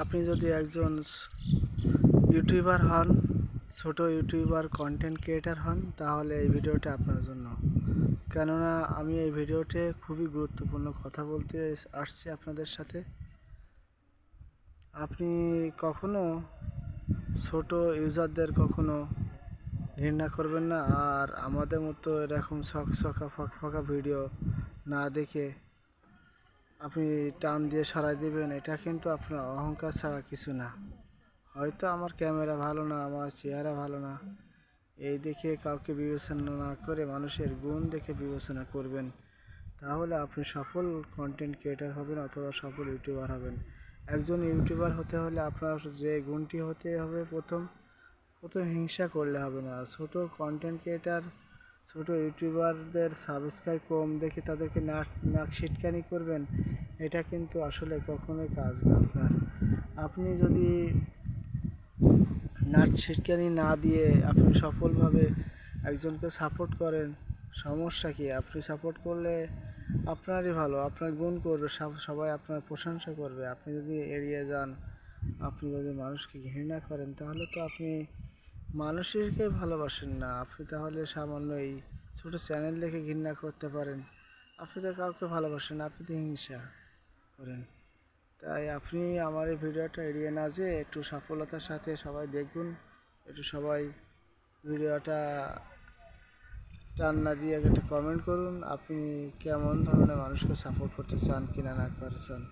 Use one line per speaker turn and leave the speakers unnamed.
আপনি যদি একজন ইউটিউবার হন, ছোট ইউটিউবার কন্টেন্ট ক্রিয়েটার হন, তাহলে এই ভিডিওটা আপনার জন্য। কেননা আমি এই ভিডিওতে খুবই গুরুত্বপূর্ণ কথা বলতে আসছি আপনাদের সাথে। আপনি কখনো ছোট ইউজারদের কখনো ঘৃণা করবেন না, আর আমাদের মতো এরকম ছকছকা ফকফকা ভিডিও না দেখে আপনি টান দিয়ে সরাই দিবেন। এটা কিন্তু আপনার অহংকার ছাড়া কিছু না। হয়তো আমার ক্যামেরা ভালো না, আমার চেহারা ভালো না, এই দেখে কাউকে বিবেচনা না করে মানুষের গুণ দেখে বিবেচনা করবেন, তাহলে আপনি সফল কন্টেন্ট ক্রিয়েটার হবেন অথবা সফল ইউটিউবার হবেন। একজন ইউটিউবার হতে হলে আপনার যে গুণটি হতে হবে, প্রথম হিংসা করলে হবে না। ছোট কন্টেন্ট ক্রিয়েটার, ছোট ইউটিউবারদের সাবস্ক্রাইব কম দেখে তাদেরকে নাক সিটকানি করবেন, এটা কিন্তু আসলে কখনোই কাজ না আপনার। আপনি যদি নাক সিটকানি না দিয়ে আপনি সফলভাবে একজনকে সাপোর্ট করেন, সমস্যা কি? আপনি সাপোর্ট করলে আপনারই ভালো, আপনার গুণ করবে, সবাই আপনার প্রশংসা করবে। আপনি যদি এড়িয়ে যান, আপনি যদি মানুষকে ঘৃণা করেন, তাহলে তো আপনি মানুষকে ভালোবাসেন না। আপনি তাহলে সামান্য এই ছোটো চ্যানেল দেখে ঘৃণা করতে পারেন, আপনি তো কাউকে ভালোবাসেন না, আপনি তো হিংসা করেন। তাই আপনি আমার এই ভিডিওটা এড়িয়ে না যেয়ে একটু সফলতার সাথে সবাই দেখুন, একটু সবাই ভিডিওটা টান না দিয়ে একটা কমেন্ট করুন, আপনি কেমন ধরনের মানুষকে সাপোর্ট করতে চান কিনা না করতে চান।